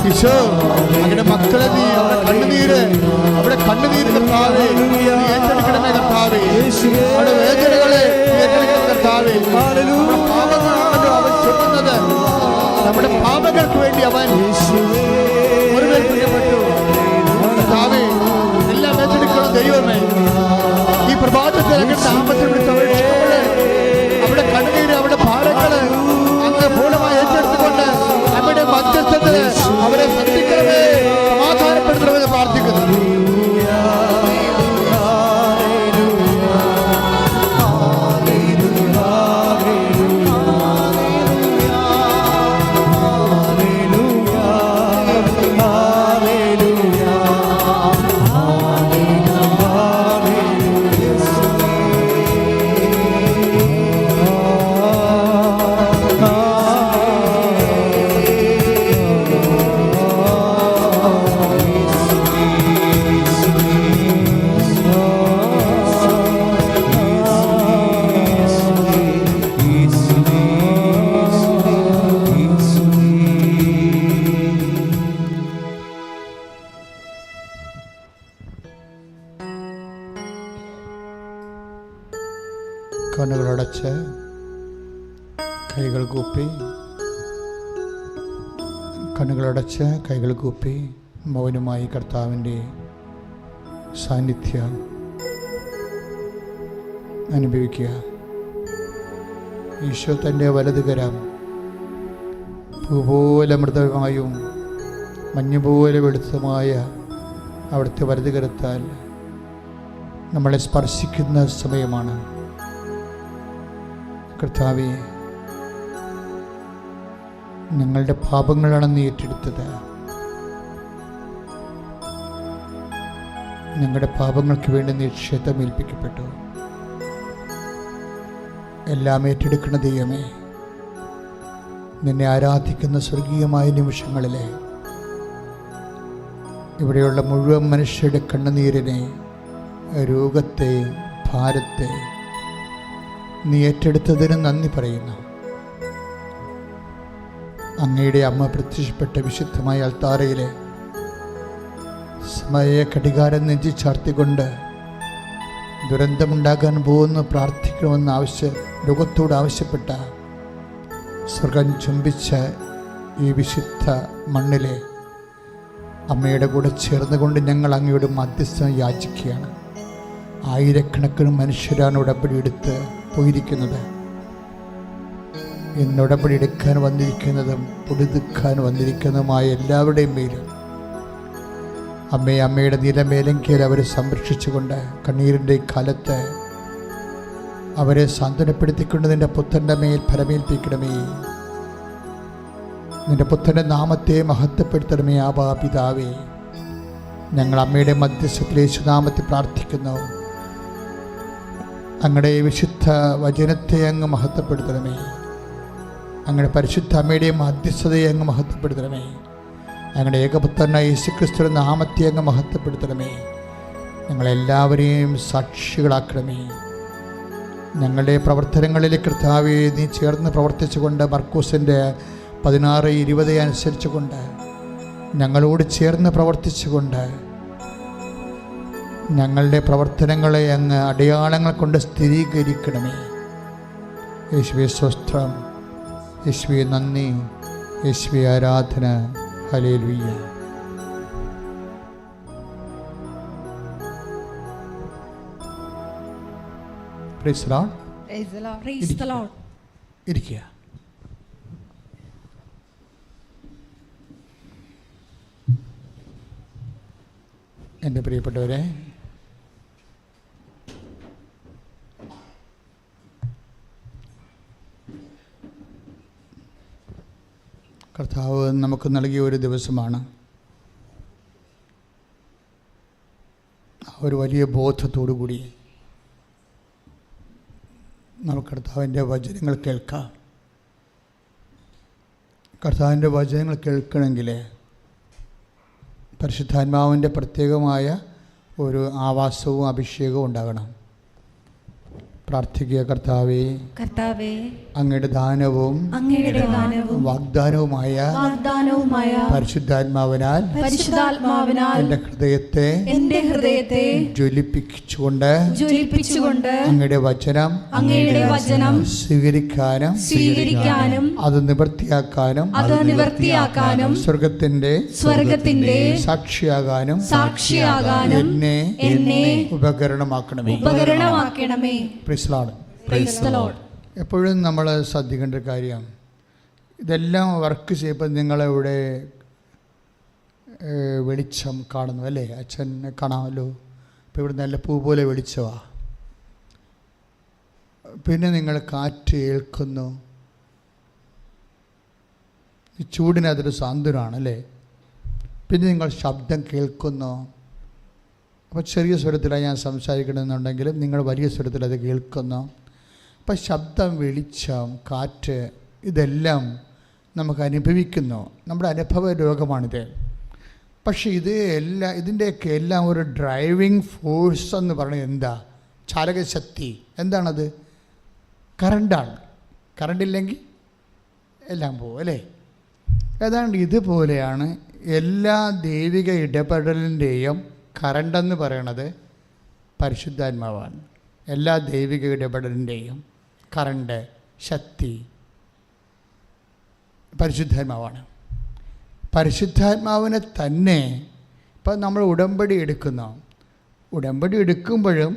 ഈശോ അവരുടെ മക്കളെ നീ അവിടെ കണ്ണുനീര് കർത്താവേ ഏറ്റെടുക്കണമേ കർത്താവേ. അവിടെ വേദനകളെ ഏറ്റെടുക്കണം കർത്താവേ. പാപങ്ങളാണല്ലോ അവൻ ചൊല്ലുന്നത്. നമ്മുടെ പാപങ്ങൾക്ക് വേണ്ടി അവൻ മുറിവേൽപ്പിക്കപ്പെട്ടു കർത്താവേ. എല്ലാം ഏറ്റെടുക്കണം ദൈവമേ. ഈ പ്രഭാതത്തിൽ അങ്ങനെ നാമത്തിൽ വിളിച്ച് അപേക്ഷിക്കുമ്പോൾ അവിടെ കണ്ണുനീര് അവിടെ ഭാരങ്ങള് അങ്ങ് പൂർണ്ണമായി ഏറ്റെടുത്തുകൊണ്ട് നമ്മുടെ മധ്യസ്ഥത്തിൽ അവരെ ശ്രദ്ധിക്കണമേ, സമാധാനപ്പെടുത്തണമെന്ന് പ്രാർത്ഥിക്കുന്നു. കണ്ണുകളടച്ച് കൈകൾ കൂപ്പി മൗനമായി കർത്താവിൻ്റെ സാന്നിധ്യം അനുഭവിക്കുക. ഈശോ തൻ്റെ വലതുകരം പൂപോലെ മൃദുവായും മഞ്ഞുപോലെ വെളുത്തതുമായ അവിടുത്തെ വലതുകരത്താൽ നമ്മളെ സ്പർശിക്കുന്ന സമയമാണ്. കർത്താവേ, ഞങ്ങളുടെ പാപങ്ങളാണ് നീ ഏറ്റെടുത്തത്. ഞങ്ങളുടെ പാപങ്ങൾക്ക് വേണ്ടി നീ ക്ഷതമേൽപ്പിക്കപ്പെട്ടു. എല്ലാം ഏറ്റെടുക്കുന്ന ദൈവമേ, നിന്നെ ആരാധിക്കുന്ന സ്വർഗീയമായ നിമിഷങ്ങളിലെ ഇവിടെയുള്ള മുഴുവൻ മനുഷ്യരുടെ കണ്ണുനീരിനെ, രോഗത്തെ, ഭാരത്തെ നീ ഏറ്റെടുത്തതിന് നന്ദി പറയുന്നു. അങ്ങയുടെ അമ്മ പ്രത്യക്ഷപ്പെട്ട വിശുദ്ധമായ അൾത്താരയിലെ സമയ ഘടികാരം നെഞ്ചി ചാർത്തിക്കൊണ്ട് ദുരന്തമുണ്ടാകാൻ പോകുന്നു പ്രാർത്ഥിക്കണമെന്ന് ലോകത്തോട് ആവശ്യപ്പെട്ട സ്വർഗം ചുംബിച്ച ഈ വിശുദ്ധ മണ്ണിലെ അമ്മയുടെ കൂടെ ചേർന്നുകൊണ്ട് ഞങ്ങൾ അങ്ങയോട് മധ്യസ്ഥം യാചിക്കുകയാണ്. ആയിരക്കണക്കിന് മനുഷ്യരാണ് ഉടമ്പടി എടുത്ത് പോയിരിക്കുന്നത്. ഇന്ന് ഉടമ്പടി എടുക്കാൻ വന്നിരിക്കുന്നതും പൊടിതുക്കാൻ വന്നിരിക്കുന്നതുമായ എല്ലാവരുടെയും മേലും അമ്മയുടെ നിലമേലെങ്കിൽ അവരെ സംരക്ഷിച്ചുകൊണ്ട് കണ്ണീരിൻ്റെ കാലത്ത് അവരെ സാന്ത്വനപ്പെടുത്തിക്കൊണ്ട് നിൻ്റെ പുത്രൻ്റെ മേൽ ഫലമേൽപ്പിക്കണമേ. നിൻ്റെ പുത്രൻ്റെ നാമത്തെ മഹത്വപ്പെടുത്തണമേ. ആബാ പിതാവേ, ഞങ്ങൾ അമ്മയുടെ മധ്യസ്ഥത്തിൽ യേശുനാമത്തിൽ പ്രാർത്ഥിക്കുന്നു. അങ്ങയുടെ വിശുദ്ധ വചനത്തെ അങ്ങ് മഹത്വപ്പെടുത്തണമേ. അങ്ങയുടെ പരിശുദ്ധ അമ്മയുടെ മധ്യസ്ഥതയെ അങ്ങ് മഹത്വപ്പെടുത്തണമേ. ഞങ്ങളുടെ ഏകപുത്രനായ യേശുക്രിസ്തുവിന്റെ നാമത്തെ അങ്ങ് മഹത്വപ്പെടുത്തണമേ. ഞങ്ങളെല്ലാവരെയും സാക്ഷികളാക്കണമേ. ഞങ്ങളുടെ പ്രവർത്തനങ്ങളിൽ കർത്താവേ നീ ചേർന്ന് പ്രവർത്തിച്ചുകൊണ്ട് മർക്കോസിൻ്റെ 16:20 അനുസരിച്ചുകൊണ്ട് ഞങ്ങളോട് ചേർന്ന് പ്രവർത്തിച്ചുകൊണ്ട് ഞങ്ങളുടെ പ്രവർത്തനങ്ങളെ അങ്ങ് അടയാളങ്ങൾ കൊണ്ട് സ്ഥിരീകരിക്കണമേ. യേശുവേ സ്തോത്രം, യേശുവേ നന്ദി, യേശുവേ ആരാധന. Hallelujah. Praise the Lord. Praise the Lord. Praise the Lord. ഇരിക്കുക. എൻ്റെ പ്രിയപ്പെട്ടവരെ, കർത്താവ് നമുക്ക് നൽകിയ ഒരു ദിവസമാണ്. ഒരു വലിയ ബോധത്തോടു കൂടി നമുക്ക് കർത്താവിൻ്റെ വചനങ്ങൾ കേൾക്കാം. കർത്താവിൻ്റെ വചനങ്ങൾ കേൾക്കണമെങ്കിൽ പരിശുദ്ധാത്മാവിൻ്റെ പ്രത്യേകമായ ഒരു ആവാസവും അഭിഷേകവും ഉണ്ടാകണം. പ്രാർത്ഥിക്കുക. കർത്താവേ, കർത്താവേ, അങ്ങയുടെ ദാനവും വാഗ്ദാനവുമായ പരിശുദ്ധാത്മാവിനാൽ എൻ്റെ ഹൃദയത്തെ ജ്വലിപ്പിച്ചുകൊണ്ട് അങ്ങയുടെ വചനം സ്വീകരിക്കാനും അത് നിവർത്തിയാക്കാനും സ്വർഗത്തിന്റെ സാക്ഷിയാകാനും എന്നെ ഉപകരണമാക്കണമേ. എപ്പോഴും നമ്മൾ ശ്രദ്ധിക്കേണ്ട ഒരു കാര്യം, ഇതെല്ലാം വർക്ക് ചെയ്യുമ്പോൾ നിങ്ങളിവിടെ വെളിച്ചം കാണുന്നു അല്ലേ? അച്ഛനെ കാണാമല്ലോ. ഇപ്പോൾ ഇവിടെ നല്ല പൂ പോലെ വെളിച്ചമാണ്. പിന്നെ നിങ്ങൾ കാറ്റ് ഏൽക്കുന്നു. ഈ ചൂടിന് അതൊരു സാന്ത്വനമാണ് അല്ലേ? പിന്നെ നിങ്ങൾ ശബ്ദം കേൾക്കുന്നു. അപ്പോൾ ചെറിയ സ്വരത്തിലാണ് ഞാൻ സംസാരിക്കണമെന്നുണ്ടെങ്കിലും നിങ്ങൾ വലിയ സ്വരത്തിൽ അത് കേൾക്കുന്നു. അപ്പം ശബ്ദം, വെളിച്ചം, കാറ്റ് ഇതെല്ലാം നമുക്ക് അനുഭവിക്കുന്നു. നമ്മുടെ അനുഭവ രോഗമാണിത്. പക്ഷേ ഇതിൻ്റെയൊക്കെ എല്ലാം ഒരു ഡ്രൈവിംഗ് ഫോഴ്സ് എന്ന് പറയുന്നത് എന്താ? ചാലകശക്തി. എന്താണത്? കറണ്ടാണ്. കറണ്ടില്ലെങ്കിൽ എല്ലാം പോകും അല്ലേ? ഏതാണ്ട് ഇതുപോലെയാണ് എല്ലാ ദൈവിക ഇടപെടലിൻ്റെയും കറണ്ടെന്ന് പറയണത് പരിശുദ്ധാത്മാവാണ്. എല്ലാ ദൈവിക ഇടപെടലിൻ്റെയും കറണ്ട്, ശക്തി പരിശുദ്ധാത്മാവാണ്. പരിശുദ്ധാത്മാവിനെ തന്നെ ഇപ്പം നമ്മൾ ഉടമ്പടി എടുക്കുമ്പോഴും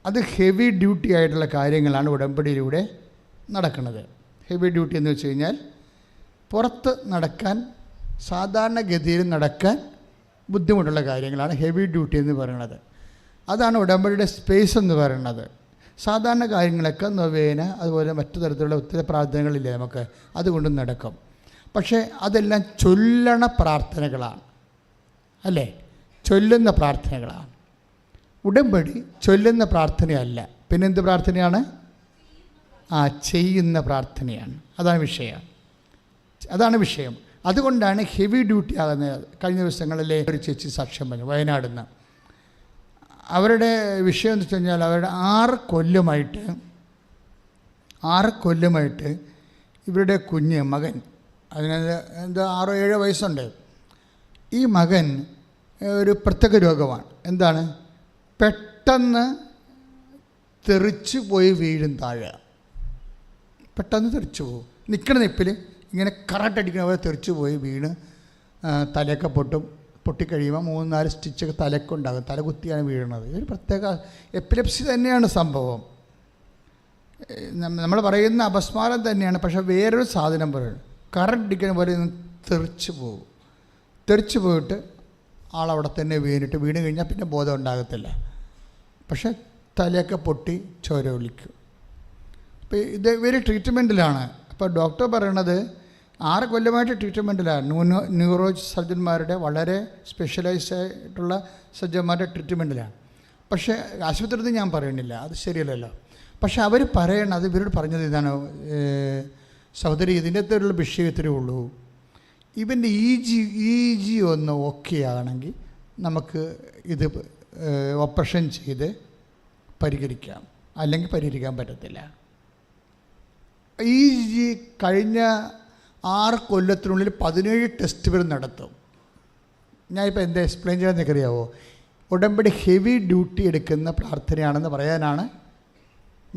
അത് ഹെവി ഡ്യൂട്ടി ആയിട്ടുള്ള കാര്യങ്ങളാണ് ഉടമ്പടിയിലൂടെ നടക്കുന്നത്. ഹെവി ഡ്യൂട്ടി എന്ന് വെച്ച് കഴിഞ്ഞാൽ പുറത്ത് നടക്കാൻ, സാധാരണഗതിയിൽ നടക്കാൻ ബുദ്ധിമുട്ടുള്ള കാര്യങ്ങളാണ് ഹെവി ഡ്യൂട്ടി എന്ന് പറയുന്നത്. അതാണ് ഉടമ്പടിയുടെ സ്പേസ് എന്ന് പറയുന്നത്. സാധാരണ കാര്യങ്ങളൊക്കെ നൊവേന, അതുപോലെ മറ്റു തരത്തിലുള്ള ഒത്തിരി പ്രാർത്ഥനകളില്ലേ നമുക്ക്, അതുകൊണ്ടും നടക്കും. പക്ഷേ അതെല്ലാം ചൊല്ലണ പ്രാർത്ഥനകളാണ് അല്ലേ? ചൊല്ലുന്ന പ്രാർത്ഥനകളാണ്. ഉടമ്പടി ചൊല്ലുന്ന പ്രാർത്ഥനയല്ല. പിന്നെന്ത് പ്രാർത്ഥനയാണ്? ചെയ്യുന്ന പ്രാർത്ഥനയാണ്. അതാണ് വിഷയം. അതുകൊണ്ടാണ് ഹെവി ഡ്യൂട്ടി ആകുന്നത്. കഴിഞ്ഞ ദിവസങ്ങളിലെ ഒരു ചേച്ചി സാക്ഷ്യം പറഞ്ഞു, വയനാട് നിന്ന്. അവരുടെ വിഷയം എന്ന് വെച്ച് കഴിഞ്ഞാൽ അവരുടെ 6 കൊല്ലമായിട്ട് ഇവരുടെ മകൻ, അതിന് 6-7 വയസ്സുണ്ട്. ഈ മകൻ ഒരു പ്രത്യേക രോഗമാണ്. എന്താണ്? പെട്ടെന്ന് തെറിച്ച് പോയി വീഴും താഴെ. പെട്ടെന്ന് തെറിച്ച് പോകും. നിൽക്കണ നിപ്പിൽ ഇങ്ങനെ കറക്റ്റടിക്കണ പോലെ തെറിച്ച് പോയി വീണ് തലയൊക്കെ പൊട്ടിക്കഴിയുമ്പോൾ 3-4 സ്റ്റിച്ചൊക്കെ തലക്കുണ്ടാകും. തലകുത്തിയാണ് വീഴുന്നത്. ഇതൊരു പ്രത്യേക എപ്പിലെപ്സി തന്നെയാണ് സംഭവം. നമ്മൾ പറയുന്ന അപസ്മാരം തന്നെയാണ്. പക്ഷേ വേറൊരു സാധനം പറയും, കറക്റ്റടിക്കുന്ന പോലെ തെറിച്ച് പോയിട്ട് ആളവിടെ തന്നെ വീണ് കഴിഞ്ഞാൽ പിന്നെ ബോധം ഉണ്ടാകത്തില്ല. പക്ഷേ തലയൊക്കെ പൊട്ടി ചോര ഒലിക്കും. അപ്പോൾ ഇത് ഇവർ ട്രീറ്റ്മെൻറ്റിലാണ്. അപ്പോൾ ഡോക്ടർ പറയണത് 6 കൊല്ലമായിട്ട് ട്രീറ്റ്മെൻറ്റിലാണ്. ന്യൂറോ സർജന്മാരുടെ, വളരെ സ്പെഷ്യലൈസ്ഡ് ആയിട്ടുള്ള സർജന്മാരുടെ ട്രീറ്റ്മെൻറ്റിലാണ്. പക്ഷേ ആശുപത്രിയിൽ ഞാൻ പറയണില്ല, അത് ശരിയല്ലല്ലോ. പക്ഷേ അവർ പറയണത്, ഇവരോട് പറഞ്ഞത് ഇതാണ്, സഹോദരി ഇതിൻ്റെ അകത്തുള്ള വിഷയത്തിലേ ഉള്ളൂ, ഇവൻ്റെ ഇ ജി ഒന്ന് ഓക്കെ ആണെങ്കിൽ നമുക്ക് ഇത് ഓപ്പറേഷൻ ചെയ്ത് പരിഹരിക്കാം, അല്ലെങ്കിൽ പരിഹരിക്കാൻ പറ്റത്തില്ല. ഈ കഴിഞ്ഞ 6 കൊല്ലത്തിനുള്ളിൽ 17 ടെസ്റ്റുകൾ നടത്തും. ഞാനിപ്പോൾ എന്താ എക്സ്പ്ലെയിൻ ചെയ്യാൻ നിങ്ങൾക്കറിയാവോ? ഉടമ്പടി ഹെവി ഡ്യൂട്ടി എടുക്കുന്ന പ്രാർത്ഥനയാണെന്ന് പറയാനാണ്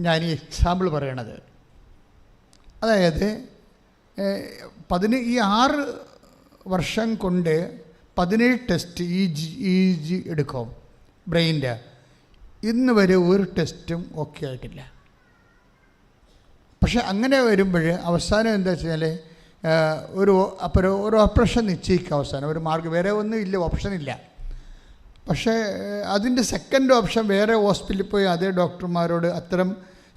ഞാൻ ഈ എക്സാമ്പിൾ പറയണത്. അതായത് ഈ 6 വർഷം കൊണ്ട് 17 ടെസ്റ്റ് ഇ ജി എടുക്കും ബ്രെയിൻ്റെ. ഇന്ന് വരെ ഒരു ടെസ്റ്റും ഓക്കെ ആയിട്ടില്ല. പക്ഷെ അങ്ങനെ വരുമ്പോൾ അവസാനം എന്താ വെച്ചാൽ ഒരു ഓപ്പറേഷൻ നിശ്ചയിക്കുക. അവസാനം ഒരു മാർഗ്ഗം, വേറെ ഒന്നും ഇല്ല, ഓപ്ഷനില്ല. പക്ഷേ അതിൻ്റെ സെക്കൻഡ് ഓപ്ഷൻ വേറെ ഹോസ്പിറ്റലിൽ പോയി അതേ ഡോക്ടർമാരോട്, അത്തരം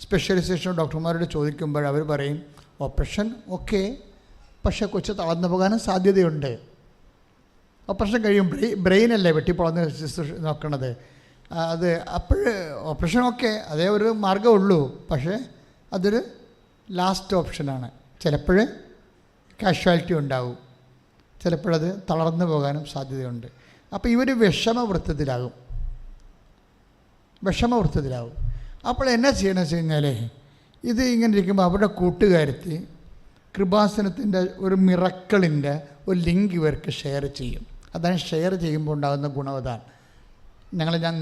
സ്പെഷ്യലൈസേഷൻ ഡോക്ടർമാരോട് ചോദിക്കുമ്പോൾ അവർ പറയും ഓപ്പറേഷൻ ഓക്കെ, പക്ഷേ കൊച്ചു തളർന്നു പോകാനും സാധ്യതയുണ്ട്. ഓപ്പറേഷൻ കഴിയും, ബ്രെയിനല്ലേ വെട്ടിപ്പൊളന്ന് നോക്കണത്. അത് അപ്പോൾ ഓപ്പറേഷൻ ഓക്കെ, അതേ ഒരു മാർഗ്ഗമുള്ളൂ. പക്ഷേ അതൊരു ലാസ്റ്റ് ഓപ്ഷനാണ്. ചിലപ്പോൾ കാഷ്വാലിറ്റി ഉണ്ടാവും, ചിലപ്പോഴത് തളർന്നു പോകാനും സാധ്യതയുണ്ട്. അപ്പോൾ ഇവർ വിഷമവൃത്തത്തിലാകും. അപ്പോൾ എന്നാ ചെയ്യണമെന്ന് വെച്ച് കഴിഞ്ഞാൽ ഇത് ഇങ്ങനെ ഇരിക്കുമ്പോൾ അവരുടെ കൂട്ടുകാരത്തി കൃപാസനത്തിൻ്റെ ഒരു മിറക്കിളിൻ്റെ ഒരു ലിങ്ക് ഇവർക്ക് ഷെയർ ചെയ്യും. അതാണ് ഷെയർ ചെയ്യുമ്പോൾ ഉണ്ടാകുന്ന ഗുണം. അതാണ് ഞാൻ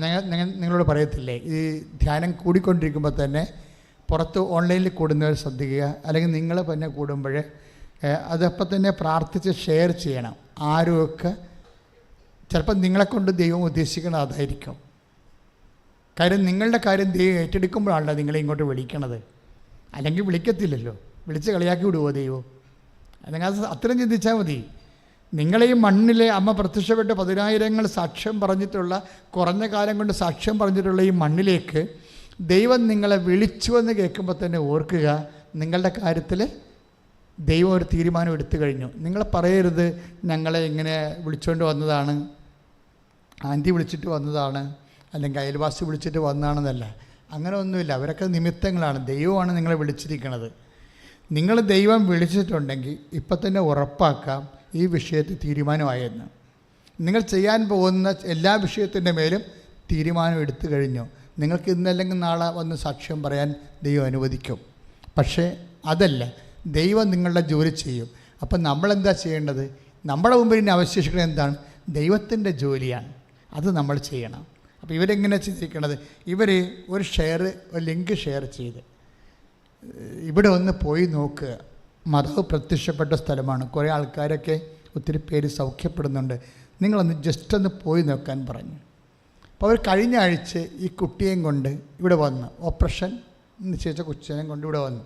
നിങ്ങളോട് പറയത്തില്ലേ, ഈ ധ്യാനം കൂടിക്കൊണ്ടിരിക്കുമ്പോൾ തന്നെ പുറത്ത് ഓൺലൈനിൽ കൂടുന്നവർ ശ്രദ്ധിക്കുക, അല്ലെങ്കിൽ നിങ്ങൾ തന്നെ കൂടുമ്പോൾ അതപ്പം തന്നെ പ്രാർത്ഥിച്ച് ഷെയർ ചെയ്യണം. ആരുമൊക്കെ ചിലപ്പോൾ നിങ്ങളെക്കൊണ്ട് ദൈവം ഉദ്ദേശിക്കുന്നത് അതായിരിക്കും. കാര്യം നിങ്ങളുടെ കാര്യം ദൈവം ഏറ്റെടുക്കുമ്പോഴാണല്ലോ നിങ്ങളെ ഇങ്ങോട്ട് വിളിക്കണത്. അല്ലെങ്കിൽ വിളിക്കത്തില്ലല്ലോ, വിളിച്ച് കളിയാക്കി വിടുവോ ദൈവം? അല്ലെങ്കിൽ അത് അത്രയും ചിന്തിച്ചാൽ മതി. നിങ്ങളെ ഈ മണ്ണിലെ അമ്മ പ്രത്യക്ഷപ്പെട്ട് 10,000 സാക്ഷ്യം പറഞ്ഞിട്ടുള്ള, കുറഞ്ഞ കാലം കൊണ്ട് സാക്ഷ്യം പറഞ്ഞിട്ടുള്ള ഈ മണ്ണിലേക്ക് ദൈവം നിങ്ങളെ വിളിച്ചുവെന്ന് കേൾക്കുമ്പോൾ തന്നെ ഓർക്കുക, നിങ്ങളുടെ കാര്യത്തിൽ ദൈവം ഒരു തീരുമാനം എടുത്തു കഴിഞ്ഞു. നിങ്ങൾ പറയരുത് ഞങ്ങളെ ഇങ്ങനെ വിളിച്ചുകൊണ്ട് വന്നതാണ്, ആൻറ്റി വിളിച്ചിട്ട് വന്നതാണ്, അല്ലെങ്കിൽ അയൽവാസി വിളിച്ചിട്ട് വന്നതാണെന്നല്ല. അങ്ങനെ ഒന്നുമില്ല. അവരൊക്കെ നിമിത്തങ്ങളാണ്. ദൈവമാണ് നിങ്ങളെ വിളിച്ചിരിക്കുന്നത്. നിങ്ങൾ ദൈവം വിളിച്ചിട്ടുണ്ടെങ്കിൽ ഇപ്പം തന്നെ ഉറപ്പാക്കാം ഈ വിഷയത്തിൽ തീരുമാനമായെന്ന്. നിങ്ങൾ ചെയ്യാൻ പോകുന്ന എല്ലാ വിഷയത്തിൻ്റെ മേലും തീരുമാനം എടുത്തു കഴിഞ്ഞു. നിങ്ങൾക്ക് ഇന്നല്ലെങ്കിൽ നാളെ വന്ന് സാക്ഷ്യം പറയാൻ ദൈവം അനുവദിക്കും. പക്ഷേ അതല്ല, ദൈവം നിങ്ങളുടെ ജോലി ചെയ്യും. അപ്പം നമ്മളെന്താ ചെയ്യേണ്ടത്? നമ്മുടെ മുമ്പിൽ ഇനി അവശേഷിക്കുന്നത് എന്താണ്? ദൈവത്തിൻ്റെ ജോലിയാണ്. അത് നമ്മൾ ചെയ്യണം. അപ്പോൾ ഇവരെങ്ങനെ ചെയ്തിരിക്കണത്? ഇവർ ഒരു ലിങ്ക് ഷെയർ ചെയ്ത് ഇവിടെ ഒന്ന് പോയി നോക്കുക. മാതാവ് പ്രത്യക്ഷപ്പെട്ട സ്ഥലമാണ്. കുറേ ആൾക്കാരൊക്കെ ഒത്തിരി പേര് സൗഖ്യപ്പെടുന്നുണ്ട്. നിങ്ങളൊന്ന് ജസ്റ്റ് ഒന്ന് പോയി നോക്കാൻ പറഞ്ഞു. അപ്പോൾ അവർ കഴിഞ്ഞ ആഴ്ച ഈ കുട്ടിയെയും കൊണ്ട് ഇവിടെ വന്ന്, ഓപ്പറേഷൻ നിശ്ചയിച്ച കൊച്ചിനെയും കൊണ്ട് ഇവിടെ വന്നു.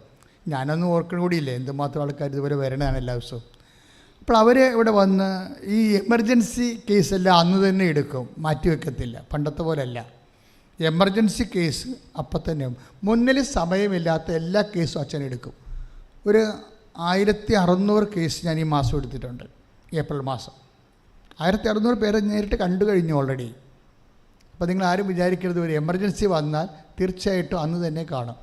ഞാനൊന്നും ഓർക്കണ കൂടിയില്ലേ എന്തുമാത്രം ആൾക്കാർ ഇതുവരെ വരണതാണ് എല്ലാ ദിവസവും. അപ്പോൾ അവർ ഇവിടെ വന്ന് ഈ എമർജൻസി കേസെല്ലാം അന്ന് തന്നെ എടുക്കും, മാറ്റിവെക്കത്തില്ല. പണ്ടത്തെ പോലെയല്ല. എമർജൻസി കേസ് അപ്പം തന്നെ, മുന്നിൽ സമയമില്ലാത്ത എല്ലാ കേസും അച്ഛൻ എടുക്കും. ഒരു 1600 കേസ് ഞാൻ ഈ മാസം എടുത്തിട്ടുണ്ട്. ഏപ്രിൽ മാസം 1600 പേരെ നേരിട്ട് കണ്ടു കഴിഞ്ഞു ഓൾറെഡി. അപ്പോൾ നിങ്ങൾ ആരും വിചാരിക്കരുത് ഒരു എമർജൻസി വന്നാൽ തീർച്ചയായിട്ടും അന്ന് തന്നെ കാണും.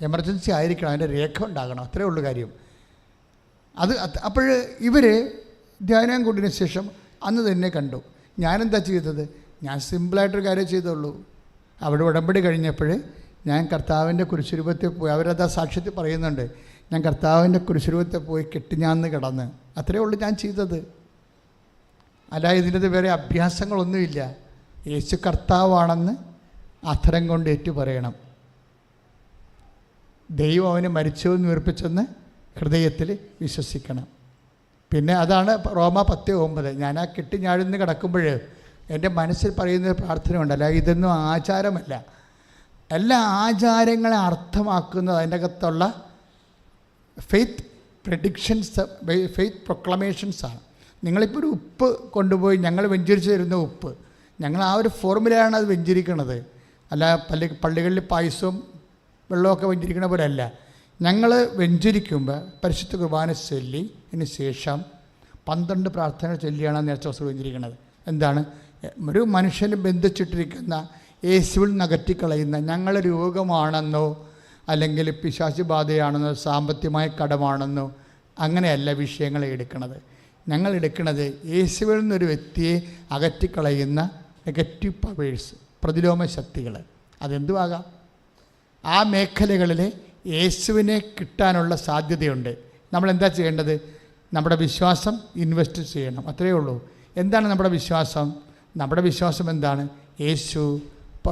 എമർജൻസി ആയിരിക്കണം, അതിൻ്റെ രേഖ ഉണ്ടാകണം, അത്രേ ഉള്ളൂ കാര്യം. അപ്പോൾ ഇവർ ധ്യാനം കൂടിയതിന് ശേഷം അന്ന് തന്നെ കണ്ടു. ഞാനെന്താ ചെയ്തത്? ഞാൻ സിമ്പിളായിട്ടൊരു കാര്യം ചെയ്തുള്ളൂ. അവിടെ ഉടമ്പടി കഴിഞ്ഞപ്പോൾ ഞാൻ കർത്താവിൻ്റെ കുരിശുരൂപത്തിൽ പോയി, അവരതാ സാക്ഷ്യത്തിൽ പറയുന്നുണ്ട്, ഞാൻ കർത്താവിൻ്റെ കുരിശുരൂപത്തിൽ പോയി കെട്ടിഞ്ഞാന്ന് കിടന്ന്. അത്രേ ഉള്ളൂ ഞാൻ ചെയ്തത്. അല്ല ഇതിൻ്റെ വേറെ അഭ്യാസങ്ങളൊന്നുമില്ല. യേശു കർത്താവാണെന്ന് അധരം കൊണ്ട് ഏറ്റു പറയണം. ദൈവം അവന് മരിച്ചവെന്ന് ഉയർപ്പിച്ചെന്ന് ഹൃദയത്തിൽ വിശ്വസിക്കണം. പിന്നെ അതാണ് റോമ 10:9. ഞാൻ ആ കെട്ടിഞ്ഞാഴ്ന്ന് കിടക്കുമ്പോൾ എൻ്റെ മനസ്സിൽ പറയുന്ന പ്രാർത്ഥനയുണ്ട്. അല്ല ഇതൊന്നും ആചാരമല്ല. എല്ലാ ആചാരങ്ങളെ അർത്ഥമാക്കുന്നത് അതിൻ്റെ അകത്തുള്ള ഫെയ്ത്ത് പ്രഡിക്ഷൻസ്, ഫെയ്ത്ത് പ്രൊക്ലമേഷൻസാണ്. നിങ്ങളിപ്പോൾ ഒരു ഉപ്പ് കൊണ്ടുപോയി ഞങ്ങൾ വെഞ്ചരിച്ച് തരുന്ന ഉപ്പ്, ഞങ്ങൾ ആ ഒരു ഫോർമുലയാണ് അത് വെഞ്ചരിക്കണത്. അല്ല പള്ളികളിൽ പായസവും വെള്ളമൊക്കെ വെഞ്ചരിക്കണ പോലെ അല്ല. ഞങ്ങൾ വെഞ്ചരിക്കുമ്പോൾ പരിശുദ്ധ കുർബാന ചൊല്ലി അതിന് ശേഷം 12 പ്രാർത്ഥനകൾ ചൊല്ലിയാണ് നേർച്ച വസ്തു വെഞ്ചരിക്കുന്നത്. എന്താണ്? ഒരു മനുഷ്യന് ബന്ധിച്ചിട്ടിരിക്കുന്ന, യേശുവിൽ നകറ്റിക്കളയുന്ന, ഞങ്ങൾ രോഗമാണെന്നോ അല്ലെങ്കിൽ പിശാച് ബാധയാണെന്നോ സാമ്പത്തികമായ കടമാണെന്നോ അങ്ങനെയല്ല വിഷയങ്ങളെ എടുക്കുന്നത്. ഞങ്ങൾ എടുക്കുന്നത് യേശുവിൽ നിന്നൊരു വ്യക്തിയെ അകറ്റിക്കളയുന്ന നെഗറ്റീവ് പവേഴ്സ്, പ്രതിലോമ ശക്തികൾ. അതെന്തുവാകാം? ആ മേഖലകളിൽ യേശുവിനെ കിട്ടാനുള്ള സാധ്യതയുണ്ട്. നമ്മളെന്താ ചെയ്യേണ്ടത്? നമ്മുടെ വിശ്വാസം ഇൻവെസ്റ്റ് ചെയ്യണം. അത്രയേ ഉള്ളൂ. എന്താണ് നമ്മുടെ വിശ്വാസം? നമ്മുടെ വിശ്വാസം എന്താണ്? യേശു,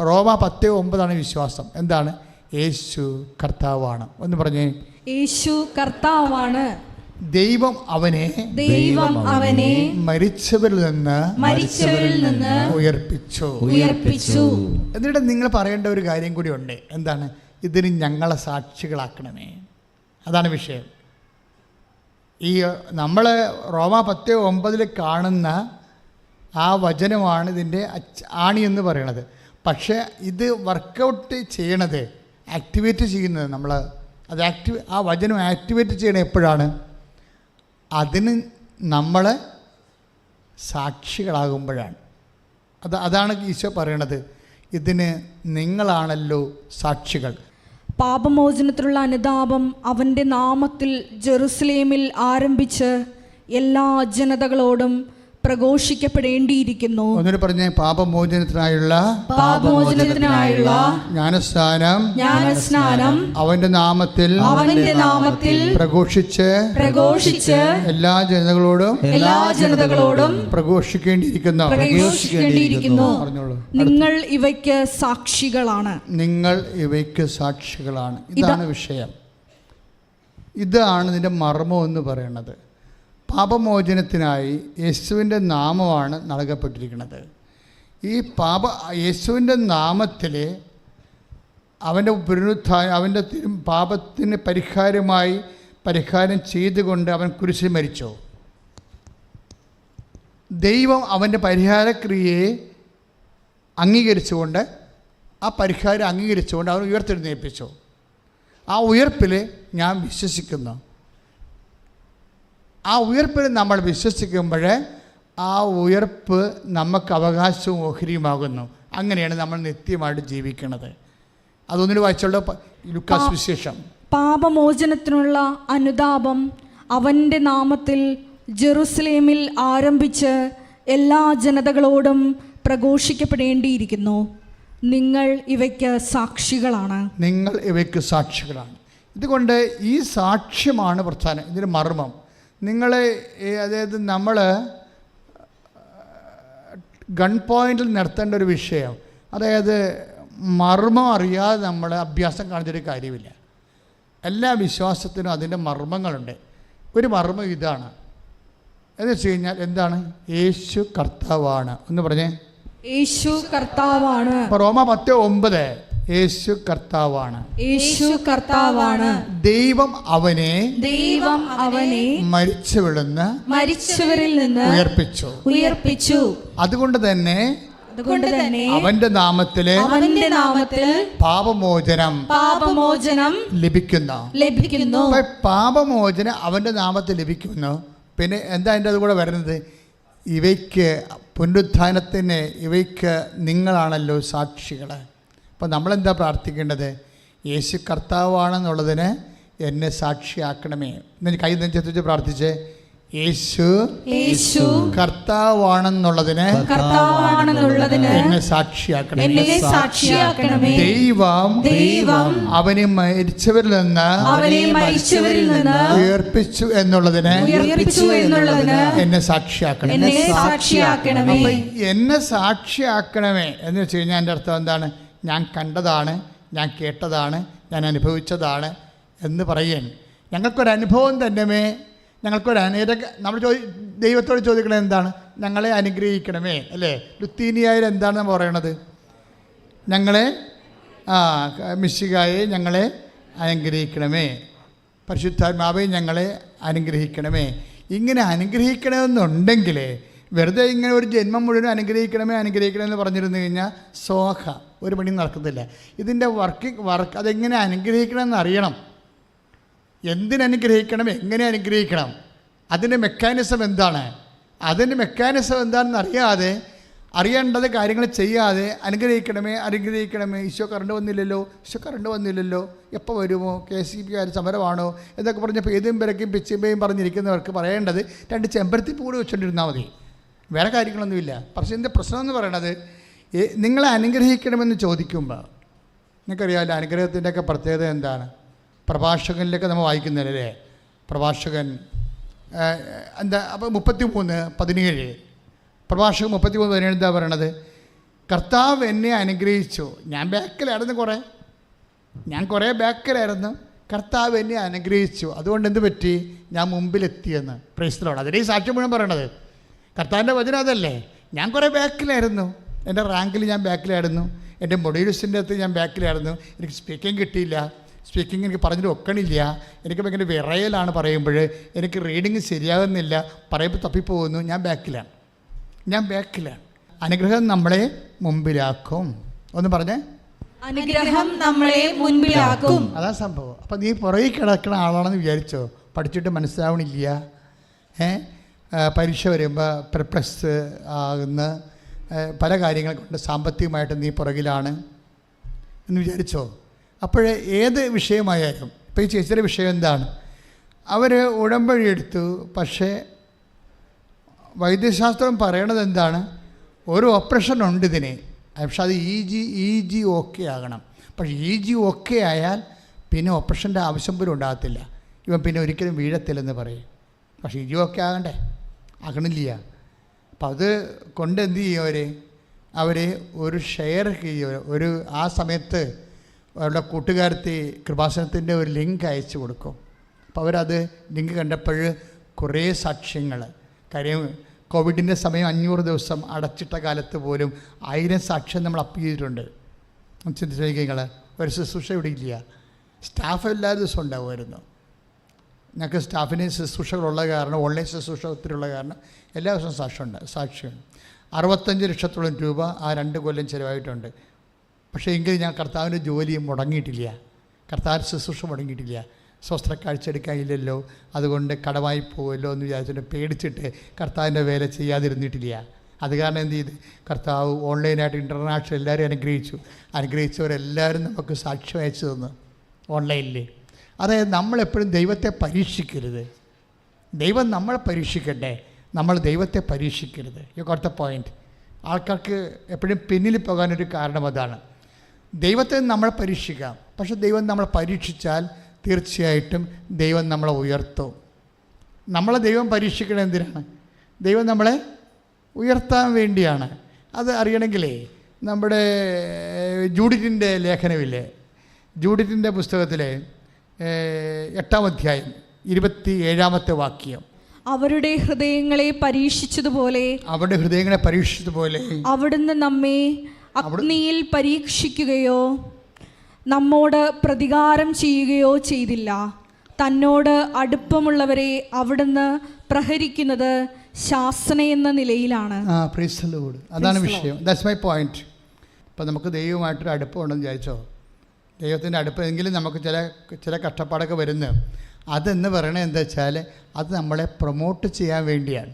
റോമ 10:9 വിശ്വാസം. എന്താണ്? യേശു കർത്താവാണ്. ഒന്ന് പറഞ്ഞേ, യേശു കർത്താവാണ്. ദൈവം അവനെ മരിച്ചവരിൽ നിന്ന് ഉയർപ്പിച്ചു. എന്നിട്ട് നിങ്ങൾ പറയേണ്ട ഒരു കാര്യം കൂടി ഉണ്ട്. എന്താണ്? ഇതിന് ഞങ്ങളെ സാക്ഷികളാക്കണമേ. അതാണ് വിഷയം. ഈ നമ്മൾ റോമ 10:9 കാണുന്ന ആ വചനമാണ് ഇതിൻ്റെ ആണി എന്ന് പറയണത്. പക്ഷേ ഇത് വർക്കൗട്ട് ചെയ്യണത്, ആക്ടിവേറ്റ് ചെയ്യുന്നത് നമ്മൾ അത് ആ വചനം ആക്ടിവേറ്റ് ചെയ്യണത് എപ്പോഴാണ്? അതിന് നമ്മൾ സാക്ഷികളാകുമ്പോഴാണ്. അതാണ് ഈശോ പറയണത്, ഇതിന് നിങ്ങളാണല്ലോ സാക്ഷികൾ. പാപമോചനത്തിലുള്ള അനുതാപം അവൻ്റെ നാമത്തിൽ ജെറുസലേമിൽ ആരംഭിച്ച് എല്ലാ ജനതകളോടും പ്രഘോഷിക്കപ്പെടേണ്ടിയിരിക്കുന്നു. ഒന്നുകൂടി പറഞ്ഞേ, പാപമോചനത്തിനായുള്ള ജ്ഞാനസ്നാനം അവന്റെ നാമത്തിൽ പ്രഘോഷിച്ച് എല്ലാ ജനതകളോടും പ്രഘോഷിക്കേണ്ടിയിരിക്കുന്നു. പറഞ്ഞോളൂ. നിങ്ങൾ ഇവയ്ക്ക് സാക്ഷികളാണ്. നിങ്ങൾ ഇവയ്ക്ക് സാക്ഷികളാണ്. ഇതാണ് വിഷയം. ഇതാണ് ഇതിൻ്റെ മർമ്മം എന്ന് പറയുന്നത്. പാപമോചനത്തിനായി യേശുവിൻ്റെ നാമമാണ് നൽകപ്പെട്ടിരിക്കുന്നത്. ഈ യേശുവിൻ്റെ നാമത്തിൽ അവൻ്റെ പുനരുത്ഥാനം, അവൻ്റെ പാപത്തിന് പരിഹാരം ചെയ്തുകൊണ്ട് അവൻ കുരിശിൽ മരിച്ചു. ദൈവം അവൻ്റെ പരിഹാരക്രിയയെ അംഗീകരിച്ചുകൊണ്ട്, ആ പരിഹാരം അംഗീകരിച്ചുകൊണ്ട് അവൻ ഉയർത്തെഴുന്നേൽപ്പിച്ചു. ആ ഉയർപ്പിൽ ഞാൻ വിശ്വസിക്കുന്നു. ആ ഉയർപ്പിൽ നമ്മൾ വിശ്വസിക്കുമ്പോൾ ആ ഉയർപ്പ് നമുക്ക് അവകാശവും ഓഹരിയുമാകുന്നു. അങ്ങനെയാണ് നമ്മൾ നിത്യമായിട്ട് ജീവിക്കുന്നത്. അതൊന്നിന് വായിച്ചോളൂ, ലൂക്കാസ് വിശേഷം. പാപമോചനത്തിനുള്ള അനുതാപം അവൻ്റെ നാമത്തിൽ ജെറുസലേമിൽ ആരംഭിച്ച് എല്ലാ ജനതകളോടും പ്രഘോഷിക്കപ്പെടേണ്ടിയിരിക്കുന്നു. നിങ്ങൾ ഇവയ്ക്ക് സാക്ഷികളാണ്. നിങ്ങൾ ഇവയ്ക്ക് സാക്ഷികളാണ്. ഇതുകൊണ്ട് ഈ സാക്ഷ്യമാണ് പ്രധാനം, ഇതിൻ്റെ മർമ്മം. അതായത് നമ്മൾ ഗൺ പോയിന്റിൽ നിർത്തേണ്ട ഒരു വിഷയം, അതായത് മർമ്മം അറിയാതെ നമ്മൾ അഭ്യാസം കാണിച്ചൊരു കാര്യമില്ല. എല്ലാ വിശ്വാസത്തിനും അതിൻ്റെ മർമ്മങ്ങളുണ്ട്. ഒരു മർമ്മം ഇതാണ്, എന്ന് വെച്ച് കഴിഞ്ഞാൽ എന്താണ്? യേശു കർത്താവാണ്. ഒന്ന് പറഞ്ഞേ, യേശു കർത്താവാണ്. റോമ 10:9 യേശു കർത്താവാണ്. യേശു കർത്താവാണ്. ദൈവം അവനെ മരിച്ചവരിൽ നിന്ന് ഉയർപ്പിച്ചു. അതുകൊണ്ട് തന്നെ അവന്റെ നാമത്തിൽ പാപമോചനം ലഭിക്കുന്നു. പാപമോചനം അവന്റെ നാമത്തിൽ ലഭിക്കുന്നു. പിന്നെ എന്താ അതിൻ്റെ അതുകൂടെ വരുന്നത്? ഇവയ്ക്ക് പുനരുത്ഥാനത്തിന് ഇവയ്ക്ക് നിങ്ങളാണല്ലോ സാക്ഷികൾ. അപ്പോൾ നമ്മളെന്താ പ്രാർത്ഥിക്കേണ്ടത്? യേശു കർത്താവാണെന്നുള്ളതിന് എന്നെ സാക്ഷിയാക്കണമേ. കൈ നെഞ്ചെത്തിച്ച് പ്രാർത്ഥിച്ചേ, യേശു കർത്താവാണെന്നുള്ളതിന് എന്നെ സാക്ഷിയാക്കണമേ. ദൈവം അവനെ മരിച്ചവരിൽ നിന്ന് ഉയർപ്പിച്ചു എന്നുള്ളതിന് എന്നെ സാക്ഷിയാക്കണമേ. അപ്പൊ എന്നെ സാക്ഷിയാക്കണമേ എന്ന് വെച്ച് കഴിഞ്ഞാൽ എൻ്റെ അർത്ഥം എന്താണ്? ഞാൻ കണ്ടതാണ്, ഞാൻ കേട്ടതാണ്, ഞാൻ അനുഭവിച്ചതാണ് എന്ന് പറയാൻ. ഞങ്ങൾക്കൊരനുഭവം തന്നെ, നമ്മൾ ദൈവത്തോട് ചോദിക്കണത് എന്താണ്? ഞങ്ങളെ അനുഗ്രഹിക്കണമേ, അല്ലേ? ലുത്തീനിയായിൽ എന്താണ് നമ്മൾ പറയണത്? ഞങ്ങളെ മിശിഹായെ ഞങ്ങളെ അനുഗ്രഹിക്കണമേ, പരിശുദ്ധാത്മാവെ ഞങ്ങളെ അനുഗ്രഹിക്കണമേ. ഇങ്ങനെ അനുഗ്രഹിക്കണമെന്നുണ്ടെങ്കിൽ വെറുതെ ഇങ്ങനെ ഒരു ജന്മം മുഴുവൻ അനുഗ്രഹിക്കണമെന്ന് പറഞ്ഞിരുന്നു കഴിഞ്ഞാൽ ഒരു പണി നടക്കത്തില്ല. ഇതിൻ്റെ വർക്ക് അതെങ്ങനെ അനുഗ്രഹിക്കണമെന്ന് അറിയണം. എന്തിനനുഗ്രഹിക്കണം, എങ്ങനെ അനുഗ്രഹിക്കണം, അതിൻ്റെ മെക്കാനിസം എന്താണ്, എന്താണെന്ന് അറിയേണ്ടത് കാര്യങ്ങൾ ചെയ്യാതെ അനുഗ്രഹിക്കണമേ. ഈശോ കറണ്ട് വന്നില്ലല്ലോ, എപ്പോൾ വരുമോ, KCB സമരമാണോ എന്നൊക്കെ പറഞ്ഞപ്പോൾ ഏതും പിറക്കും പിച്ചിമ്പയും പറഞ്ഞിരിക്കുന്നവർക്ക് പറയേണ്ടത് 2 ചെമ്പരത്തിപ്പൂ കൂടി വെച്ചുകൊണ്ടിരുന്നാൽ മതി, വേറെ കാര്യങ്ങളൊന്നുമില്ല. പക്ഷേ ഇതിൻ്റെ പ്രശ്നം എന്ന് പറയണത്, നിങ്ങളെ അനുഗ്രഹിക്കണമെന്ന് ചോദിക്കുമ്പോൾ നിങ്ങൾക്കറിയാമല്ലോ അനുഗ്രഹത്തിൻ്റെയൊക്കെ പ്രത്യേകത എന്താണ്? പ്രഭാഷകനിലൊക്കെ നമ്മൾ വായിക്കുന്നില്ലേ, പ്രഭാഷകൻ അപ്പോൾ 33:17 പ്രഭാഷകൻ 33:17 എന്താ പറയണത്? കർത്താവ് എന്നെ അനുഗ്രഹിച്ചു. ഞാൻ കുറേ ബാക്കിലായിരുന്നു, കർത്താവ് എന്നെ അനുഗ്രഹിച്ചു, അതുകൊണ്ട് എന്ത് പറ്റി? ഞാൻ മുമ്പിലെത്തിയെന്ന്. Praise the Lord. അതിൻ്റെ ഈ സാക്ഷ്യം മുഴുവൻ പറയണത് കർത്താവിൻ്റെ വചനം അതല്ലേ. ഞാൻ കുറേ ബാക്കിലായിരുന്നു, എൻ്റെ റാങ്കിൽ ഞാൻ ബാക്കിലായിരുന്നു, എൻ്റെ മൊഡ്യൂൾസിൻ്റെ അകത്ത് ഞാൻ ബാക്കിലായിരുന്നു, എനിക്ക് സ്പീക്കിംഗ് കിട്ടിയില്ല, സ്പീക്കിംഗ് എനിക്ക് പറഞ്ഞിട്ട് ഒക്കണില്ല, എനിക്ക് ഭയങ്കര വിറയലാണ് പറയുമ്പോൾ, എനിക്ക് റീഡിങ് ശരിയാകുന്നില്ല, പറയുമ്പോൾ തപ്പിപ്പോകുന്നു, ഞാൻ ബാക്കിലാണ്. അനുഗ്രഹം നമ്മളെ മുമ്പിലാക്കും. ഒന്ന് പറഞ്ഞേ, അനുഗ്രഹം നമ്മളെ മുൻപിലാക്കും. അതാ സംഭവം. അപ്പം നീ പുറകിൽ കിടക്കുന്ന ആളാണെന്ന് വിചാരിച്ചോ? പഠിച്ചിട്ട് മനസ്സിലാവണില്ല, പരീക്ഷ വരുമ്പോൾ പെർപ്ലക്സ് ആകുന്ന പല കാര്യങ്ങൾ കൊണ്ട് സാമ്പത്തികമായിട്ട് നീ പുറകിലാണ് എന്ന് വിചാരിച്ചോ? അപ്പോഴേ ഏത് വിഷയമായാലും, ഇപ്പോൾ ഈ ചേച്ചിയുടെ വിഷയം എന്താണ്? അവർ ഉടമ്പടി എടുത്തു, പക്ഷേ വൈദ്യശാസ്ത്രം പറയണത് എന്താണ്? ഒരു ഓപ്പറേഷൻ ഉണ്ട് ഇതിന്, പക്ഷെ അത് ഇ ജി ഓക്കെ ആകണം. പക്ഷേ EG ഓക്കെ ആയാൽ പിന്നെ ഓപ്പറേഷൻ്റെ ആവശ്യം പോലും ഉണ്ടാകത്തില്ല. ഇവൻ പിന്നെ ഒരിക്കലും വീഴത്തില്ലെന്ന് പറയും. പക്ഷേ EG ഓക്കെ ആകണ്ടേ? ആകണില്ല. അപ്പം അത് കൊണ്ട് എന്ത് ചെയ്യും അവർ ഒരു ഷെയർ ചെയ്യും. ഒരു ആ സമയത്ത് അവരുടെ കൂട്ടുകാരത്തി കൃപാസനത്തിൻ്റെ ഒരു ലിങ്ക് അയച്ചു കൊടുക്കും. അപ്പോൾ അവരത് ലിങ്ക് കണ്ടപ്പോൾ കുറേ സാക്ഷ്യങ്ങൾ, കാര്യം കോവിഡിൻ്റെ സമയം 500 ദിവസം അടച്ചിട്ട കാലത്ത് പോലും 1000 സാക്ഷ്യം നമ്മൾ അപ്പ് ചെയ്തിട്ടുണ്ട്. ചിന്തിച്ച് നിങ്ങൾ, ഒരു ശുശ്രൂഷ ഇവിടെ ഇല്ല, സ്റ്റാഫ് എല്ലാ ദിവസവും ഉണ്ടാവുമായിരുന്നു. ഞങ്ങൾക്ക് സ്റ്റാഫിന് ശുശ്രൂഷകളുള്ള കാരണം, ഓൺലൈൻ ശുശ്രൂഷ ഒത്തിരി ഉള്ള കാരണം എല്ലാ ദിവസവും സാക്ഷിയാണ്. 65 ലക്ഷത്തോളം രൂപ ആ 2 കൊല്ലം ചിലവായിട്ടുണ്ട്. പക്ഷേ എങ്കിലും ഞാൻ കർത്താവിൻ്റെ ജോലി മുടങ്ങിയിട്ടില്ല, കർത്താവിൻ്റെ ശുശ്രൂഷ മുടങ്ങിയിട്ടില്ല. സ്വസ്ത്ര കാഴ്ചയെടുക്കാനില്ലല്ലോ, അതുകൊണ്ട് കടമായി പോകുമല്ലോ എന്ന് വിചാരിച്ചിട്ട് പേടിച്ചിട്ട് കർത്താവിൻ്റെ വേല ചെയ്യാതിരുന്നിട്ടില്ല. അത് കാരണം എന്ത് ചെയ്ത് കർത്താവ് ഓൺലൈനായിട്ട് ഇൻ്റർനാഷണൽ എല്ലാവരും അനുഗ്രഹിച്ചവരെല്ലാവരും നമുക്ക് സാക്ഷ്യം അയച്ചു തന്നു ഓൺലൈനിൽ. അതായത് നമ്മളെപ്പോഴും ദൈവത്തെ പരീക്ഷിക്കരുത്, ദൈവം നമ്മളെ പരീക്ഷിക്കട്ടെ, നമ്മൾ ദൈവത്തെ പരീക്ഷിക്കരുത്. You got the point. ആൾക്കാർക്ക് എപ്പോഴും പിന്നിൽ പോകാനൊരു കാരണം അതാണ്. ദൈവത്തെ നമ്മളെ പരീക്ഷിക്കാം, പക്ഷെ ദൈവം നമ്മളെ പരീക്ഷിച്ചാൽ തീർച്ചയായിട്ടും ദൈവം നമ്മളെ ഉയർത്തും. നമ്മളെ ദൈവം പരീക്ഷിക്കണത് എന്തിനാണ്? ദൈവം നമ്മളെ ഉയർത്താൻ വേണ്ടിയാണ്. അത് അറിയണമെങ്കിലേ നമ്മുടെ ജൂഡിറ്റിൻ്റെ ലേഖനമില്ലേ, ജൂഡിറ്റിൻ്റെ പുസ്തകത്തിലെ 8-ാം അധ്യായം 27-ാമത്തെ വാക്യം, അവരുടെ ഹൃദയങ്ങളെ പരീക്ഷിച്ചതുപോലെ അവിടുന്ന് നമ്മെ അഗ്നിയിൽ പരീക്ഷിക്കുകയോ നമ്മോട് പ്രതികാരം ചെയ്യുകയോ ചെയ്തില്ല. തന്നോട് അടുപ്പമുള്ളവരെ അവിടുന്ന് പ്രഹരിക്കുന്നത് ശാസന എന്ന നിലയിലാണ്. അതാണ് വിഷയം. That's my point. ഇപ്പം നമുക്ക് ദൈവമായിട്ടൊരു അടുപ്പമുണ്ടെന്ന് വിചാരിച്ചോ, ദൈവത്തിൻ്റെ അടുപ്പമെങ്കിലും നമുക്ക് ചില കഷ്ടപ്പാടൊക്കെ വരുന്നു. അതെന്ന് പറയണത് എന്താ വെച്ചാൽ അത് നമ്മളെ പ്രൊമോട്ട് ചെയ്യാൻ വേണ്ടിയാണ്.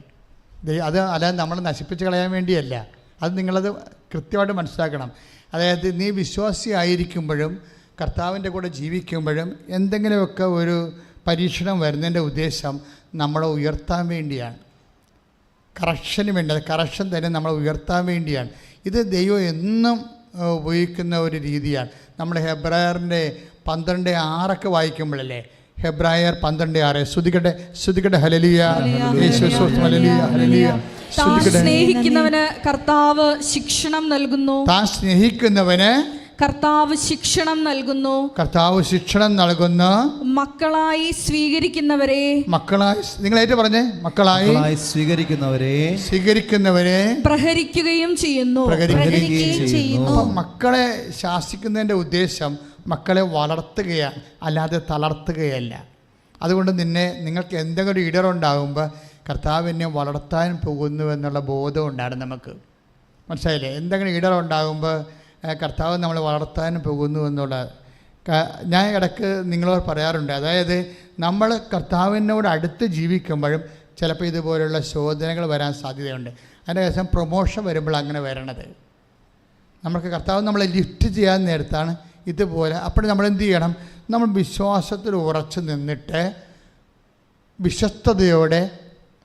അത് അല്ലാതെ നമ്മളെ നശിപ്പിച്ച് കളയാൻ വേണ്ടിയല്ല. അത് നിങ്ങളത് കൃത്യമായിട്ട് മനസ്സിലാക്കണം. അതായത് നീ വിശ്വാസിയായിരിക്കുമ്പോഴും കർത്താവിൻ്റെ കൂടെ ജീവിക്കുമ്പോഴും എന്തെങ്കിലുമൊക്കെ ഒരു പരീക്ഷണം വരുന്നതിൻ്റെ ഉദ്ദേശം നമ്മളെ ഉയർത്താൻ വേണ്ടിയാണ്, കറക്ഷന് വേണ്ടി. അത് കറക്ഷൻ തന്നെ നമ്മളെ ഉയർത്താൻ വേണ്ടിയാണ്. ഇത് ദൈവം എന്നും ഉപയോഗിക്കുന്ന ഒരു രീതിയാണ്. നമ്മൾ ഹെബ്രായറിൻ്റെ 12:6 വായിക്കുമ്പോഴല്ലേ, ഹെബ്രായർ 12:6 ശ്രുതികട്ടെ ഹല്ലേലൂയ, ഹല്ലേലൂയ, ഹല്ലേലൂയ. സ്നേഹിക്കുന്നവന് കർത്താവ് ശിക്ഷണം നൽകുന്നു, കർത്താവ് ശിക്ഷണം നൽകുന്നു, മക്കളായി സ്വീകരിക്കുന്നവരെ, നിങ്ങളായിട്ട് പറഞ്ഞേ, മക്കളായി സ്വീകരിക്കുന്നവരെ പ്രഹരിക്കുകയും ചെയ്യുന്നു. മക്കളെ ശാസിക്കുന്നതിൻ്റെ ഉദ്ദേശം മക്കളെ വളർത്തുകയാണ്, അല്ലാതെ തളർത്തുകയല്ല. അതുകൊണ്ട് നിങ്ങൾക്ക് എന്തെങ്കിലും ഇടറുണ്ടാകുമ്പോൾ കർത്താവ് എന്നെ വളർത്താൻ പോകുന്നു എന്നുള്ള ബോധം ഉണ്ടാകും നമുക്ക്. മനസ്സിലായില്ലേ? എന്തെങ്കിലും ഇടറുണ്ടാകുമ്പോൾ കർത്താവ് നമ്മൾ വളർത്താൻ പോകുന്നു എന്നുള്ള ഞാൻ ഇടയ്ക്ക് നിങ്ങളോട് പറയാറുണ്ട്. അതായത് നമ്മൾ കർത്താവിനോട് അടുത്ത് ജീവിക്കുമ്പോഴും ചിലപ്പോൾ ഇതുപോലുള്ള ശോധനകൾ വരാൻ സാധ്യതയുണ്ട്. അതിൻ്റെ ശേഷം പ്രൊമോഷൻ വരുമ്പോൾ അങ്ങനെ വരണത്. നമുക്ക് കർത്താവ് നമ്മളെ ലിഫ്റ്റ് ചെയ്യാൻ നേരത്താണ് ഇതുപോലെ. അപ്പോൾ നമ്മൾ എന്ത് ചെയ്യണം? നമ്മൾ വിശ്വാസത്തിൽ ഉറച്ചു നിന്നിട്ട് വിശ്വസ്തയോടെ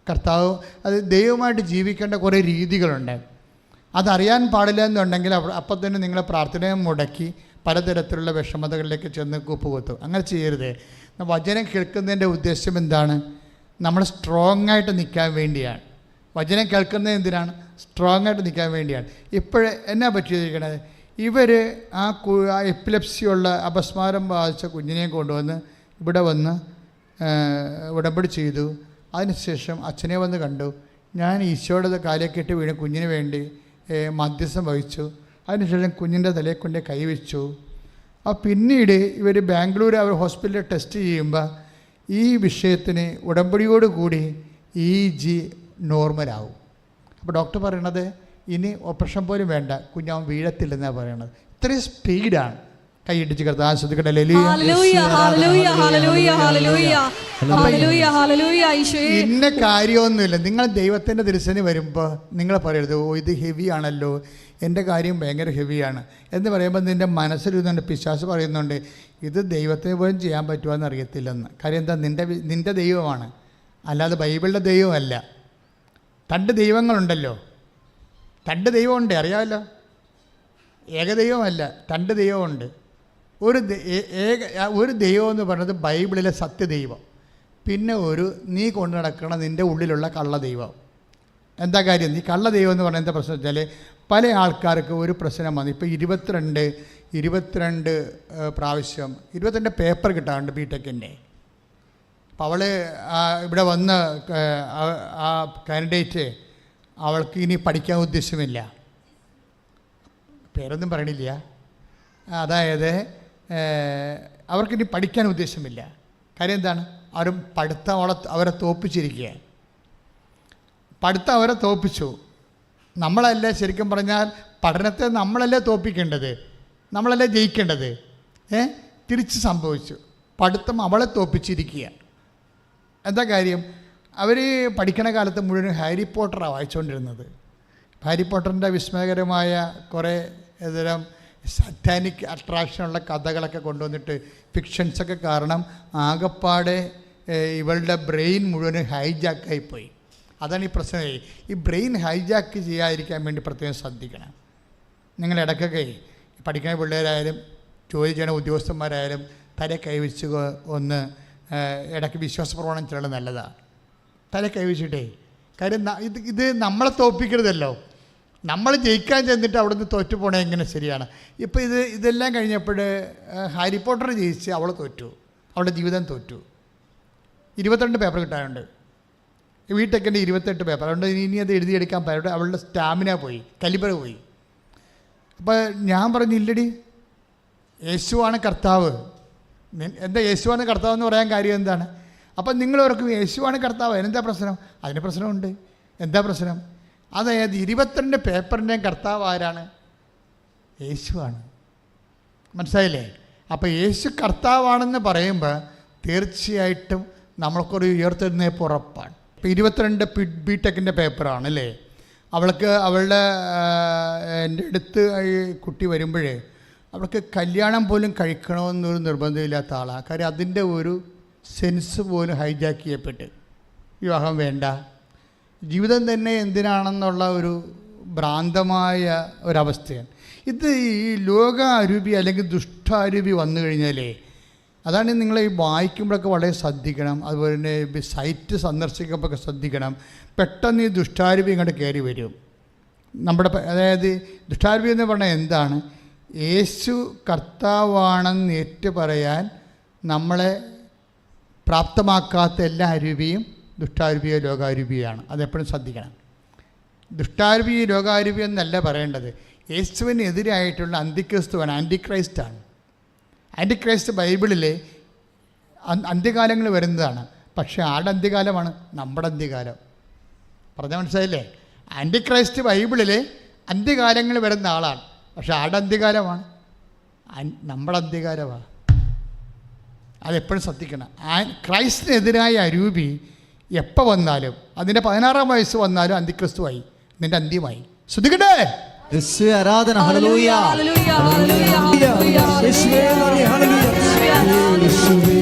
കർത്താവ്, അത് ദൈവമായിട്ട് ജീവിക്കേണ്ട കുറേ രീതികളുണ്ട്. അതറിയാൻ പാടില്ല എന്നുണ്ടെങ്കിൽ അപ്പം തന്നെ നിങ്ങളെ പ്രാർത്ഥനയെ മുടക്കി പലതരത്തിലുള്ള വിഷമതകളിലേക്ക് ചെന്ന് കൂപ്പുകുത്തും. അങ്ങനെ ചെയ്യരുത്. വചനം കേൾക്കുന്നതിൻ്റെ ഉദ്ദേശം എന്താണ്? നമ്മൾ സ്ട്രോങ് ആയിട്ട് നിൽക്കാൻ വേണ്ടിയാണ്. വചനം കേൾക്കുന്നത് എന്തിനാണ്? സ്ട്രോങ് ആയിട്ട് നിൽക്കാൻ വേണ്ടിയാണ്. ഇപ്പോഴേ എന്നാ പറ്റിയിരിക്കണത്? ഇവർ ആ എപ്പിലെപ്സിയുള്ള അപസ്മാരം ബാധിച്ച കുഞ്ഞിനെ കൊണ്ടുവന്ന് ഇവിടെ വന്ന് ഉടമ്പടി ചെയ്തു. അതിനുശേഷം അച്ഛനെ വന്ന് കണ്ടു. ഞാൻ ഈശോയുടെ കാലിൽ വീണ് കുഞ്ഞിന് വേണ്ടി മധ്യസ്ഥം വഹിച്ചു. അതിനുശേഷം കുഞ്ഞിൻ്റെ തലയെ കൊണ്ട് കൈവച്ചു. പിന്നീട് ഇവർ ബാംഗ്ലൂർ അവർ ഹോസ്പിറ്റലിൽ ടെസ്റ്റ് ചെയ്യുമ്പോൾ ഈ വിഷയത്തിന് ഉടമ്പടിയോടുകൂടി EG നോർമലാവും. അപ്പോൾ ഡോക്ടർ പറയണത് ഇനി ഓപ്പറേഷൻ പോലും വേണ്ട, കുഞ്ഞാവൻ വീഴത്തില്ലെന്നാണ് പറയണത്. ഇത്രയും സ്പീഡാണ്. കൈയിടിച്ച് കർത്താവ് ശ്രദ്ധിക്കട്ടെ. ഇന്ന കാര്യമൊന്നുമില്ല. നിങ്ങൾ ദൈവത്തിൻ്റെ തിരുസേന വരുമ്പോൾ നിങ്ങൾ പറയരുത്, ഓ ഇത് ഹെവി ആണല്ലോ, എൻ്റെ കാര്യം ഭയങ്കര ഹെവിയാണ് എന്ന് പറയുമ്പോൾ നിൻ്റെ മനസ്സിലിരുന്നുണ്ട് പിശാച് പറയുന്നുണ്ട് ഇത് ദൈവത്തിന് പോലും ചെയ്യാൻ പറ്റുമോയെന്ന് അറിയത്തില്ലെന്ന്. കാര്യം എന്താ? നിൻ്റെ ദൈവമാണ്, അല്ലാതെ ബൈബിളിൻ്റെ ദൈവമല്ല. രണ്ട് ദൈവങ്ങളുണ്ടല്ലോ, രണ്ട് ദൈവമുണ്ട്, അറിയാമല്ലോ. ഏകദൈവമല്ല, രണ്ട് ദൈവമുണ്ട്. ഒരു ദൈവം എന്ന് പറയുന്നത് ബൈബിളിലെ സത്യദൈവം, പിന്നെ നീ കൊണ്ടു നടക്കണ നിൻ്റെ ഉള്ളിലുള്ള കള്ളദൈവം. എന്താ കാര്യം? നീ കള്ളദൈവം എന്ന് പറയുന്നത് പ്രശ്നം വെച്ചാൽ പല ആൾക്കാർക്ക് ഒരു പ്രശ്നം വന്നു. ഇപ്പോൾ 22 പ്രാവശ്യം 22 പേപ്പർ കിട്ടാറുണ്ട് ബിടെക്കിൻ്റെ. അപ്പോൾ അവൾ ഇവിടെ വന്ന് ആ കാൻഡിഡേറ്റ് അവൾക്ക് ഇനി പഠിക്കാൻ ഉദ്ദേശമില്ല, പേരൊന്നും പറയണില്ല, അതായത് അവർക്കിനി പഠിക്കാൻ ഉദ്ദേശമില്ല. കാര്യം എന്താണ്? പഠിത്തം അവരെ തോൽപ്പിച്ചിരിക്കുക. പഠിത്തം അവരെ തോൽപ്പിച്ചു. നമ്മളല്ലേ ശരിക്കും പറഞ്ഞാൽ പഠനത്തെ നമ്മളല്ലേ തോൽപ്പിക്കേണ്ടത്, നമ്മളല്ലേ ജയിക്കേണ്ടത്. തിരിച്ച് സംഭവിച്ചു. പഠിത്തം അവളെ തോൽപ്പിച്ചിരിക്കുക. എന്താ കാര്യം? അവർ പഠിക്കണ കാലത്ത് മുഴുവൻ ഹാരി പോട്ടറാണ് വായിച്ചുകൊണ്ടിരുന്നത്. ഹാരി പോട്ടറിൻ്റെ വിസ്മയകരമായ കുറേ തരം സറ്റാനിക് അട്രാക്ഷനുള്ള കഥകളൊക്കെ കൊണ്ടുവന്നിട്ട് ഫിക്ഷൻസൊക്കെ കാരണം ആകപ്പാടെ ഇവളുടെ ബ്രെയിൻ മുഴുവൻ ഹൈജാക്കായിപ്പോയി. അതാണ് ഈ പ്രശ്നം. ഈ ബ്രെയിൻ ഹൈജാക്ക് ചെയ്യാതിരിക്കാൻ വേണ്ടി പ്രത്യേകം ശ്രദ്ധിക്കണം. നിങ്ങൾ ഇടയ്ക്കൊക്കെ പഠിക്കുന്ന പിള്ളേരായാലും ജോലി ചെയ്യണ ഉദ്യോഗസ്ഥന്മാരായാലും തല കൈവച്ച് ഒന്ന് ഇടയ്ക്ക് വിശ്വാസപ്രമാണം ചില നല്ലതാണ്. തല കൈവച്ചിട്ടേ. കാര്യം ഇത് നമ്മളെ തോൽപ്പിക്കരുതല്ലോ. നമ്മൾ ജയിക്കാൻ ചെന്നിട്ട് അവിടുന്ന് തോറ്റു പോകണേ എങ്ങനെ ശരിയാണ്? ഇപ്പോൾ ഇതെല്ലാം കഴിഞ്ഞപ്പോൾ ഹാരി പോട്ടർ ജയിച്ച് അവൾ തോറ്റു, അവളുടെ ജീവിതം തോറ്റു. 22 പേപ്പർ കിട്ടാനുണ്ട്. ബിടെക്കിൻ്റെ 28 പേപ്പർ. അതുകൊണ്ട് ഇനി അത് എഴുതിയെടുക്കാൻ പറ്റും. അവളുടെ സ്റ്റാമിന പോയി, കലിബർ പോയി. അപ്പോൾ ഞാൻ പറഞ്ഞില്ലടി, യേശുവാണ് കർത്താവ്. എന്താ യേശുവാണ് കർത്താവ് എന്ന് പറയാൻ കാര്യം എന്താണ്? അപ്പം നിങ്ങളവർക്കും യേശുവാണ് കർത്താവ്, അതിനെന്താ പ്രശ്നം? അതിന് പ്രശ്നമുണ്ട്. എന്താ പ്രശ്നം? അതായത് 22 പേപ്പറിൻ്റെയും കർത്താവ് ആരാണ്? യേശുവാണ്. മനസ്സിലായില്ലേ? അപ്പോൾ യേശു കർത്താവാണെന്ന് പറയുമ്പോൾ തീർച്ചയായിട്ടും നമ്മൾക്കൊരു ഉയർത്തെഴുന്നേൽപ്പ് ഉറപ്പാണ്. ഇപ്പോൾ 22 ബിടെക്കിൻ്റെ പേപ്പറാണ് അല്ലേ. അവളുടെ എൻ്റെ അടുത്ത് കുട്ടി വരുമ്പോഴേ അവൾക്ക് കല്യാണം പോലും കഴിക്കണമെന്നൊരു നിർബന്ധമില്ലാത്ത ആളാണ്. കാര്യം അതിൻ്റെ ഒരു സെൻസ് പോലും ഹൈജാക്ക് ചെയ്യപ്പെട്ട് വിവാഹം വേണ്ട, ജീവിതം തന്നെ എന്തിനാണെന്നുള്ള ഒരു ഭ്രാന്തമായ ഒരവസ്ഥയാണ്. ഇത് ഈ ലോക അരൂപി അല്ലെങ്കിൽ ദുഷ്ടാരൂപി വന്നു കഴിഞ്ഞാലേ, അതാണ് നിങ്ങൾ ഈ വായിക്കുമ്പോഴൊക്കെ വളരെ ശ്രദ്ധിക്കണം. അതുപോലെ തന്നെ സൈറ്റ് സന്ദർശിക്കുമ്പോഴൊക്കെ ശ്രദ്ധിക്കണം. പെട്ടെന്ന് ഈ ദുഷ്ടാരൂപി ഇങ്ങോട്ട് കയറി വരും. അതായത് ദുഷ്ടാരൂപി എന്ന് പറഞ്ഞാൽ എന്താണ്? യേശു കർത്താവാണെന്ന് ഏറ്റുപറയാൻ നമ്മളെ പ്രാപ്തമാക്കാത്ത എല്ലാ അരൂപിയും ദുഷ്ടാരൂപിയോ ലോകാരൂപിയാണ്. അതെപ്പോഴും ശ്രദ്ധിക്കണം. ദുഷ്ടാരൂപി ലോകാരൂപി എന്നല്ല പറയേണ്ടത്. യേശുവിനെതിരായിട്ടുള്ള അന്തിക്രിസ്തുവാണ്, ആൻറ്റിക്രൈസ്റ്റാണ്. ആൻറ്റിക്രൈസ്റ്റ് ബൈബിളിലെ അന്ത്യകാലങ്ങൾ വരുന്നതാണ്. പക്ഷേ ആരുടെ അന്ത്യകാലമാണ്? നമ്മുടെ അന്ത്യകാലം. പറഞ്ഞാൽ മനസ്സിലായില്ലേ? ആൻറ്റിക്രൈസ്റ്റ് ബൈബിളിലെ അന്ത്യകാലങ്ങൾ വരുന്ന ആളാണ്. പക്ഷേ ആരുടെ അന്ത്യകാലമാണ്? നമ്മുടെ അന്ത്യകാലമാണ്. അതെപ്പോഴും ശ്രദ്ധിക്കണം. ക്രൈസ്റ്റിനെതിരായ അരൂപി എപ്പോൾ വന്നാലും, അതിൻ്റെ 16-ാം വയസ്സ് വന്നാലും അന്തിക്രിസ്തുവായി, നിൻ്റെ അന്ത്യമായി. ശ്രദ്ധിക്കട്ടെ. ആരാധന. ഹല്ലേലൂയ, ഹല്ലേലൂയ, ഹല്ലേലൂയ, യേശുവേ, ഹല്ലേലൂയ, യേശുവേ.